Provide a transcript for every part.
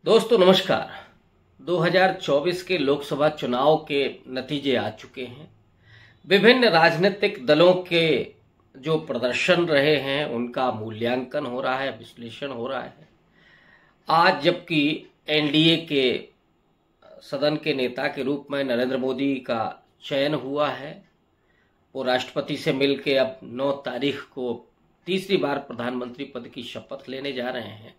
दोस्तों नमस्कार। 2024 के लोकसभा चुनाव के नतीजे आ चुके हैं। विभिन्न राजनीतिक दलों के जो प्रदर्शन रहे हैं उनका मूल्यांकन हो रहा है, विश्लेषण हो रहा है। आज जबकि एनडीए के सदन के नेता के रूप में नरेंद्र मोदी का चयन हुआ है, वो राष्ट्रपति से मिलकर अब 9 तारीख को तीसरी बार प्रधानमंत्री पद की शपथ लेने जा रहे हैं।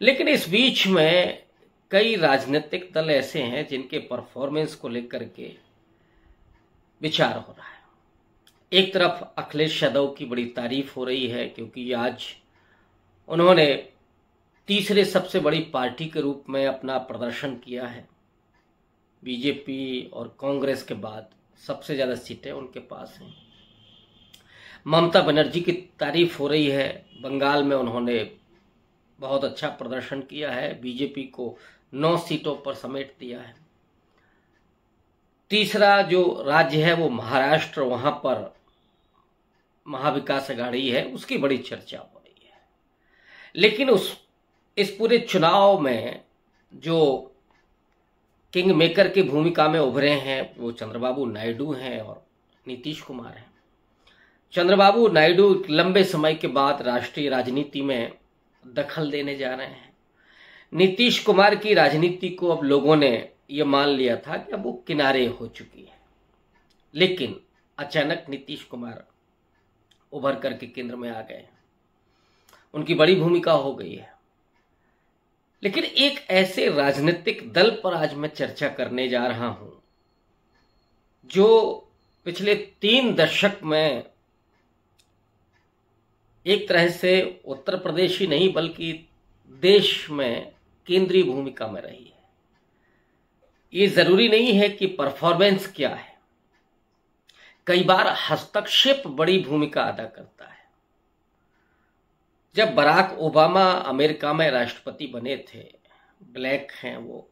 लेकिन इस बीच में कई राजनीतिक दल ऐसे हैं जिनके परफॉर्मेंस को लेकर के विचार हो रहा है। एक तरफ अखिलेश यादव की बड़ी तारीफ हो रही है क्योंकि आज उन्होंने तीसरे सबसे बड़ी पार्टी के रूप में अपना प्रदर्शन किया है। बीजेपी और कांग्रेस के बाद सबसे ज्यादा सीटें उनके पास हैं। ममता बनर्जी की तारीफ हो रही है। बंगाल में उन्होंने बहुत अच्छा प्रदर्शन किया है, बीजेपी को 9 सीटों पर समेट दिया है। तीसरा जो राज्य है वो महाराष्ट्र, वहां पर महाविकास अघाड़ी है, उसकी बड़ी चर्चा हो रही है। लेकिन इस पूरे चुनाव में जो किंग मेकर की भूमिका में उभरे हैं वो चंद्रबाबू नायडू हैं और नीतीश कुमार हैं। चंद्रबाबू नायडू लंबे समय के बाद राष्ट्रीय राजनीति में दखल देने जा रहे हैं। नीतीश कुमार की राजनीति को अब लोगों ने यह मान लिया था कि अब वो किनारे हो चुकी है, लेकिन अचानक नीतीश कुमार उभर करके केंद्र में आ गए। उनकी बड़ी भूमिका हो गई है। लेकिन एक ऐसे राजनीतिक दल पर आज मैं चर्चा करने जा रहा हूं जो पिछले 3 दशक में एक तरह से उत्तर प्रदेश ही नहीं बल्कि देश में केंद्रीय भूमिका में रही है। ये जरूरी नहीं है कि परफॉर्मेंस क्या है, कई बार हस्तक्षेप बड़ी भूमिका अदा करता है। जब बराक ओबामा अमेरिका में राष्ट्रपति बने थे, ब्लैक हैं वो,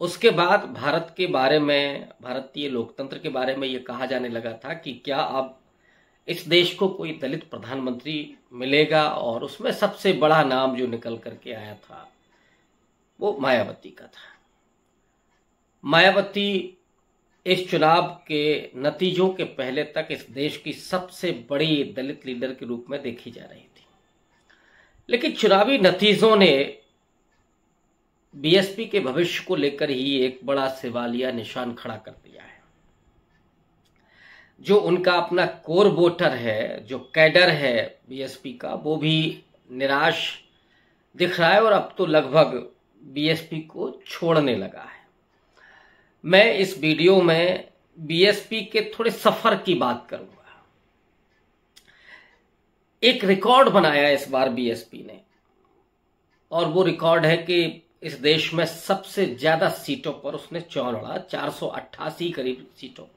उसके बाद भारत के बारे में, भारतीय लोकतंत्र के बारे में ये कहा जाने लगा था कि क्या अब इस देश को कोई दलित प्रधानमंत्री मिलेगा, और उसमें सबसे बड़ा नाम जो निकल करके आया था वो मायावती का था। मायावती इस चुनाव के नतीजों के पहले तक इस देश की सबसे बड़ी दलित लीडर के रूप में देखी जा रही थी। लेकिन चुनावी नतीजों ने बीएसपी के भविष्य को लेकर ही एक बड़ा सवालिया निशान खड़ा कर दिया है। जो उनका अपना कोर वोटर है, जो कैडर है बीएसपी का, वो भी निराश दिख रहा है और अब तो लगभग बीएसपी को छोड़ने लगा है। मैं इस वीडियो में बीएसपी के थोड़े सफर की बात करूंगा। एक रिकॉर्ड बनाया इस बार बीएसपी ने, और वो रिकॉर्ड है कि इस देश में सबसे ज्यादा सीटों पर उसने चुनाव लड़ा, 488 करीब सीटों पर।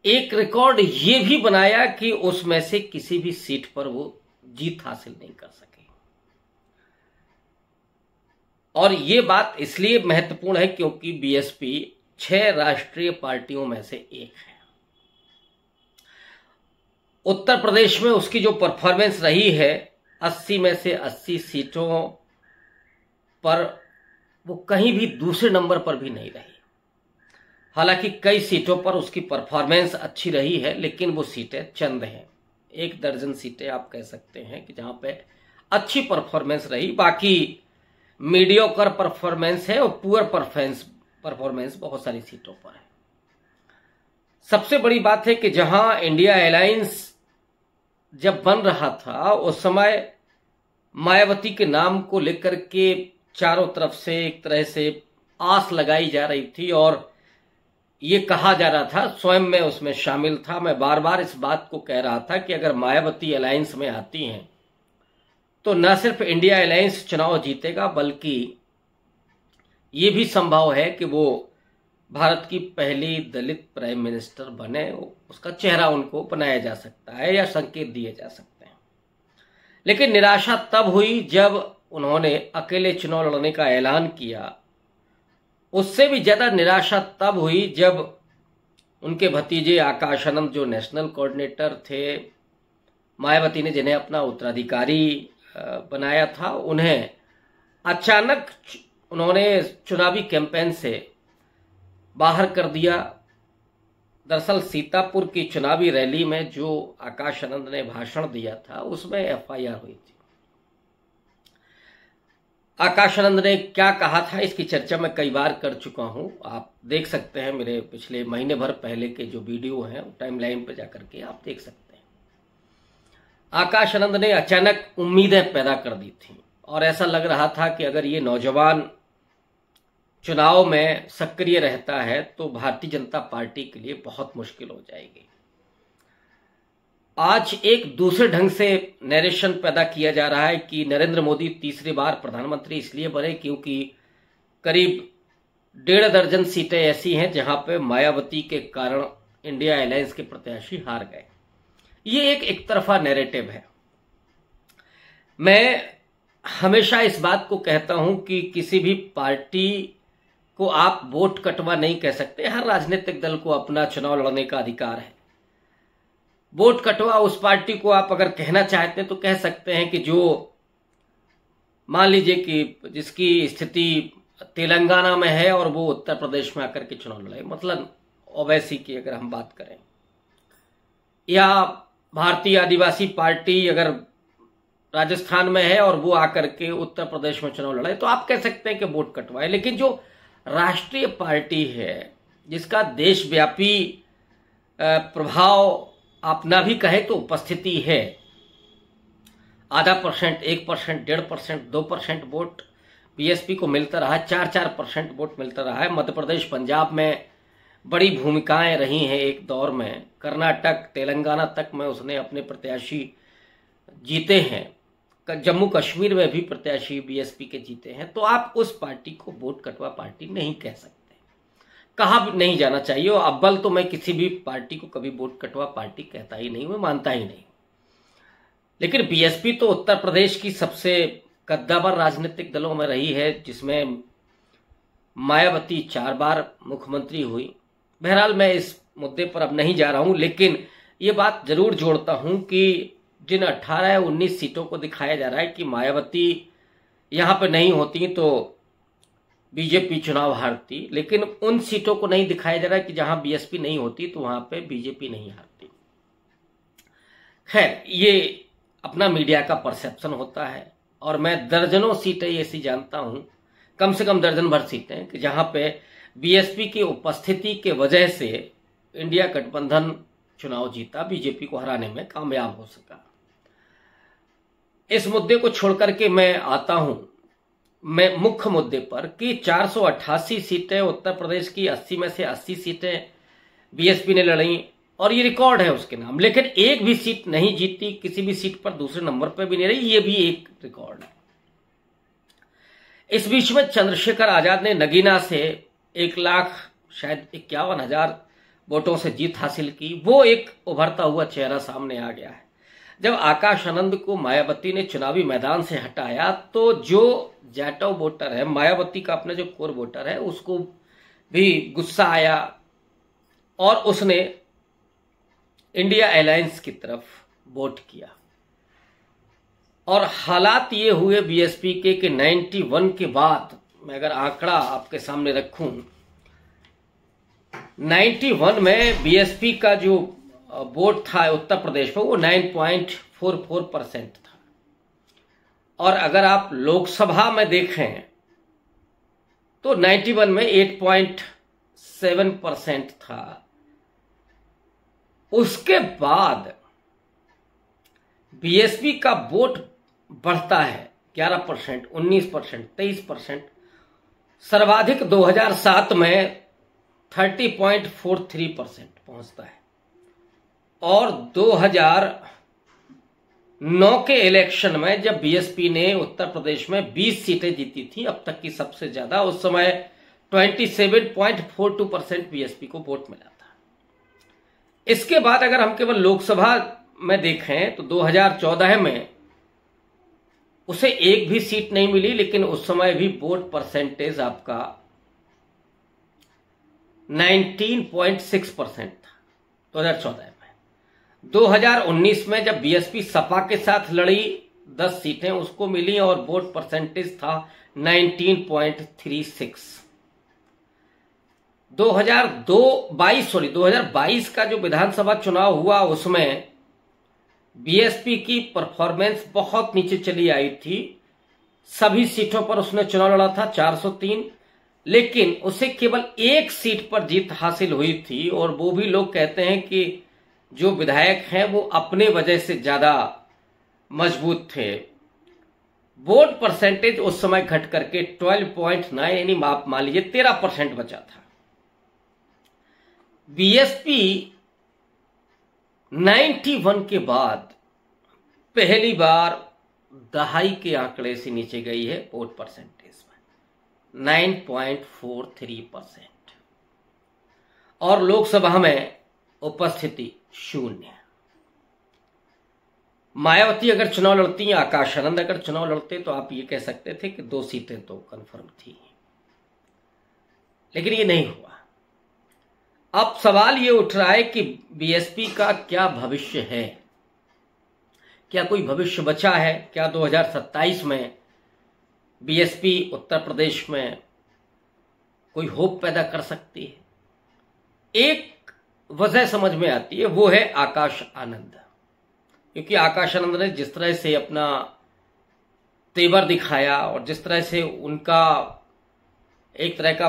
एक रिकॉर्ड ये भी बनाया कि उसमें से किसी भी सीट पर वो जीत हासिल नहीं कर सके। और ये बात इसलिए महत्वपूर्ण है क्योंकि बीएसपी 6 राष्ट्रीय पार्टियों में से एक है। उत्तर प्रदेश में उसकी जो परफॉर्मेंस रही है, 80 में से 80 सीटों पर वो कहीं भी दूसरे नंबर पर भी नहीं रही। हालांकि कई सीटों पर उसकी परफॉर्मेंस अच्छी रही है, लेकिन वो सीटें चंद हैं। 1 दर्जन सीटें आप कह सकते हैं कि जहां पे अच्छी परफॉर्मेंस रही, बाकी मीडियोकर परफॉर्मेंस है और पुअर परफॉर्मेंस बहुत सारी सीटों पर है। सबसे बड़ी बात है कि जहां इंडिया अलायंस जब बन रहा था उस समय मायावती के नाम को लेकर के चारों तरफ से एक तरह से आस लगाई जा रही थी और ये कहा जा रहा था, स्वयं मैं उसमें शामिल था, मैं बार बार इस बात को कह रहा था कि अगर मायावती अलायंस में आती हैं तो न सिर्फ इंडिया अलायंस चुनाव जीतेगा बल्कि ये भी संभव है कि वो भारत की पहली दलित प्राइम मिनिस्टर बने। उसका चेहरा उनको बनाया जा सकता है या संकेत दिए जा सकते हैं। लेकिन निराशा तब हुई जब उन्होंने अकेले चुनाव लड़ने का ऐलान किया। उससे भी ज्यादा निराशा तब हुई जब उनके भतीजे आकाश आनंद, जो नेशनल कोऑर्डिनेटर थे, मायावती ने जिन्हें अपना उत्तराधिकारी बनाया था, उन्हें अचानक उन्होंने चुनावी कैंपेन से बाहर कर दिया। दरअसल सीतापुर की चुनावी रैली में जो आकाश आनंद ने भाषण दिया था उसमें एफआईआर हुई थी। आकाश आनंद ने क्या कहा था इसकी चर्चा मैं कई बार कर चुका हूं, आप देख सकते हैं मेरे पिछले महीने भर पहले के जो वीडियो हैं टाइमलाइन पे जाकर के आप देख सकते हैं। आकाश आनंद ने अचानक उम्मीदें पैदा कर दी थी और ऐसा लग रहा था कि अगर ये नौजवान चुनाव में सक्रिय रहता है तो भारतीय जनता पार्टी के लिए बहुत मुश्किल हो जाएगी। आज एक दूसरे ढंग से नरेशन पैदा किया जा रहा है कि नरेंद्र मोदी तीसरी बार प्रधानमंत्री इसलिए बने क्योंकि करीब 1.5 दर्जन सीटें ऐसी हैं जहां पे मायावती के कारण इंडिया अलायंस के प्रत्याशी हार गए। ये एक तरफा नैरेटिव है। मैं हमेशा इस बात को कहता हूं कि किसी भी पार्टी को आप वोट कटवा नहीं कह सकते। हर राजनीतिक दल को अपना चुनाव लड़ने का अधिकार है। वोट कटवा उस पार्टी को आप अगर कहना चाहते हैं तो कह सकते हैं कि जो मान लीजिए कि जिसकी स्थिति तेलंगाना में है और वो उत्तर प्रदेश में आकर के चुनाव लड़े, मतलब ओवैसी की अगर हम बात करें, या भारतीय आदिवासी पार्टी अगर राजस्थान में है और वो आकर के उत्तर प्रदेश में चुनाव लड़े, तो आप कह सकते हैं कि वोट कटवाए। लेकिन जो राष्ट्रीय पार्टी है जिसका देशव्यापी प्रभाव आप ना भी कहे तो उपस्थिति है, 0.5%, 1%, 1.5%, 2% वोट बीएसपी को मिलता रहा, 4% वोट मिलता रहा है। मध्य प्रदेश, पंजाब में बड़ी भूमिकाएं रही हैं एक दौर में, कर्नाटक, तेलंगाना तक में उसने अपने प्रत्याशी जीते हैं, जम्मू कश्मीर में भी प्रत्याशी बीएसपी के जीते हैं। तो आप उस पार्टी को वोट कटवा पार्टी नहीं कह सकते, कहा भी नहीं जाना चाहिए। और अव्वल तो मैं किसी भी पार्टी को कभी वोट कटवा पार्टी कहता ही नहीं, मैं मानता ही नहीं। लेकिन बीएसपी तो उत्तर प्रदेश की सबसे कद्दावर राजनीतिक दलों में रही है, जिसमें मायावती 4 बार मुख्यमंत्री हुई। बहरहाल मैं इस मुद्दे पर अब नहीं जा रहा हूं, लेकिन ये बात जरूर जोड़ता हूं कि जिन 18 या 19 सीटों को दिखाया जा रहा है कि मायावती यहां पर नहीं होती तो बीजेपी चुनाव हारती, लेकिन उन सीटों को नहीं दिखाया जा रहा है कि जहां बीएसपी नहीं होती तो वहां पे बीजेपी नहीं हारती। खैर, ये अपना मीडिया का परसेप्शन होता है और मैं दर्जनों सीटें ऐसी जानता हूं, कम से कम दर्जन भर सीटें, कि जहां पे बीएसपी की उपस्थिति के वजह से इंडिया गठबंधन चुनाव जीता, बीजेपी को हराने में कामयाब हो सका। इस मुद्दे को छोड़कर के मैं आता हूं मैं मुख्य मुद्दे पर कि 488 सीटें उत्तर प्रदेश की, 80 में से 80 सीटें बीएसपी ने लड़ी और ये रिकॉर्ड है उसके नाम। लेकिन एक भी सीट नहीं जीती, किसी भी सीट पर दूसरे नंबर पर भी नहीं रही, ये भी एक रिकॉर्ड है। इस बीच में चंद्रशेखर आजाद ने नगीना से 1,51,000 वोटों से जीत हासिल की। वो एक उभरता हुआ चेहरा सामने आ गया है। जब आकाश आनंद को मायावती ने चुनावी मैदान से हटाया तो जो जाटव वोटर है, मायावती का अपना जो कोर वोटर है, उसको भी गुस्सा आया और उसने इंडिया अलायंस की तरफ वोट किया। और हालात ये हुए बीएसपी के कि 91 के बाद, मैं अगर आंकड़ा आपके सामने रखूं, 91 में बीएसपी का जो वोट था उत्तर प्रदेश में वो 9.44% था। और अगर आप लोकसभा में देखें तो 91 में 8.7% था। उसके बाद बीएसपी का वोट बढ़ता है 11%, 19%, 23%, सर्वाधिक 2007 में 30.43% पहुंचता है। और 2009 के इलेक्शन में जब बीएसपी ने उत्तर प्रदेश में 20 सीटें जीती थी, अब तक की सबसे ज्यादा, उस समय 27.42% बीएसपी को वोट मिला था। इसके बाद अगर हम केवल लोकसभा में देखें तो 2014 में उसे एक भी सीट नहीं मिली, लेकिन उस समय भी वोट परसेंटेज आपका 19.6% था 2014 में। 2019 में जब बीएसपी सपा के साथ लड़ी 10 सीटें उसको मिली और वोट परसेंटेज था 19.36। 2022 का जो विधानसभा चुनाव हुआ उसमें बीएसपी की परफॉर्मेंस बहुत नीचे चली आई थी। सभी सीटों पर उसने चुनाव लड़ा था 403, लेकिन उसे केवल एक सीट पर जीत हासिल हुई थी और वो भी लोग कहते हैं कि जो विधायक हैं वो अपने वजह से ज्यादा मजबूत थे। वोट परसेंटेज उस समय घट करके 12.9 यानी मान लीजिए 13% बचा था। बीएसपी 91 के बाद पहली बार दहाई के आंकड़े से नीचे गई है वोट परसेंटेज में 9.43% और लोकसभा में उपस्थिति 0। मायावती अगर चुनाव लड़ती या आकाश आनंद अगर चुनाव लड़ते तो आप ये कह सकते थे कि 2 सीटें तो कंफर्म थी, लेकिन ये नहीं हुआ। अब सवाल ये उठ रहा है कि बीएसपी का क्या भविष्य है, क्या कोई भविष्य बचा है? क्या 2027 में बीएसपी उत्तर प्रदेश में कोई होप पैदा कर सकती है? एक वजह समझ में आती है, वो है आकाश आनंद, क्योंकि आकाश आनंद ने जिस तरह से अपना तेवर दिखाया और जिस तरह से उनका एक तरह का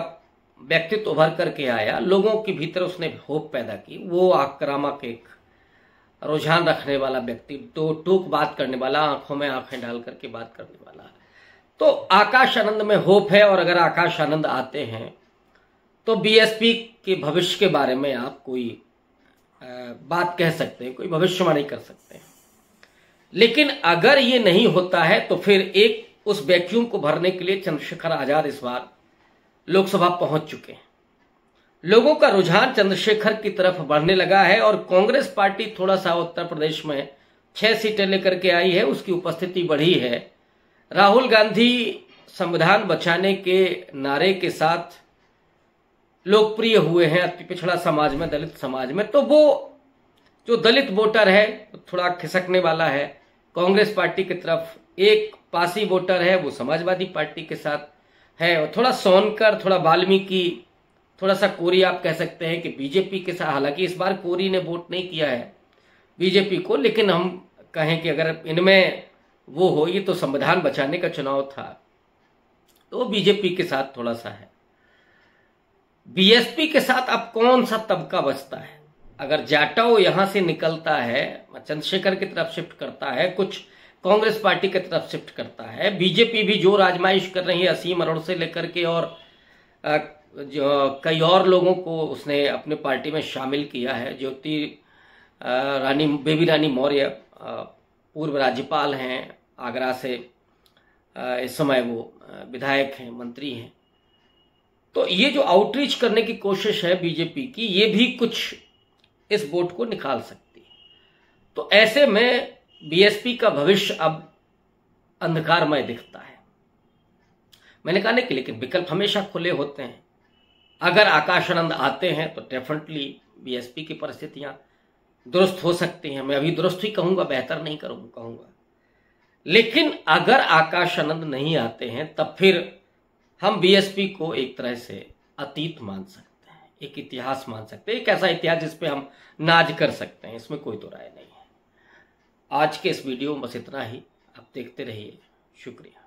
व्यक्तित्व उभर करके आया, लोगों के भीतर उसने होप पैदा की। वो आक्रामक, एक रुझान रखने वाला व्यक्ति, तो टूक बात करने वाला, आंखों में आंखें डाल करके बात करने वाला, तो आकाश आनंद में होप है। और अगर आकाश आनंद आते हैं तो बीएसपी के भविष्य के बारे में आप कोई बात कह सकते हैं, कोई भविष्यवाणी कर सकते हैं। लेकिन अगर ये नहीं होता है तो फिर एक उस वैक्यूम को भरने के लिए चंद्रशेखर आजाद इस बार लोकसभा पहुंच चुके हैं। लोगों का रुझान चंद्रशेखर की तरफ बढ़ने लगा है और कांग्रेस पार्टी थोड़ा सा उत्तर प्रदेश में 6 सीटें लेकर के आई है, उसकी उपस्थिति बढ़ी है। राहुल गांधी संविधान बचाने के नारे के साथ लोकप्रिय हुए हैं अति पिछड़ा समाज में, दलित समाज में, तो वो जो दलित वोटर है थोड़ा खिसकने वाला है कांग्रेस पार्टी की तरफ। एक पासी वोटर है वो समाजवादी पार्टी के साथ है, और थोड़ा सोनकर, थोड़ा वाल्मीकि, थोड़ा सा कोरी आप कह सकते हैं कि बीजेपी के साथ। हालांकि इस बार कोरी ने वोट नहीं किया है बीजेपी को, लेकिन हम कहें कि अगर इनमें वो हो, ये तो संविधान बचाने का चुनाव था, तो बीजेपी के साथ थोड़ा सा है। बीएसपी के साथ अब कौन सा तबका बचता है? अगर जाटव यहां से निकलता है, चंद्रशेखर की तरफ शिफ्ट करता है, कुछ कांग्रेस पार्टी की तरफ शिफ्ट करता है, बीजेपी भी जो आजमाइश कर रही है असीम अरोड़ से लेकर के और जो कई और लोगों को उसने अपने पार्टी में शामिल किया है। ज्योति रानी, बेबी रानी मौर्य पूर्व राज्यपाल हैं आगरा से, इस समय वो विधायक हैं, मंत्री हैं। तो ये जो आउटरीच करने की कोशिश है बीजेपी की, ये भी कुछ इस वोट को निकाल सकती है। तो ऐसे में बीएसपी का भविष्य अब अंधकारमय दिखता है। मैंने कहा नहीं कि, लेकिन विकल्प हमेशा खुले होते हैं। अगर आकाश आनंद आते हैं तो डेफिनेटली बीएसपी की परिस्थितियां दुरुस्त हो सकती हैं। मैं अभी दुरुस्त ही कहूंगा, बेहतर नहीं कहूंगा। लेकिन अगर आकाश आनंद नहीं आते हैं तब फिर हम बीएसपी को एक तरह से अतीत मान सकते हैं, एक इतिहास मान सकते हैं, एक ऐसा इतिहास जिस पे हम नाज कर सकते हैं, इसमें कोई दो राय नहीं है। आज के इस वीडियो में बस इतना ही। आप देखते रहिए। शुक्रिया।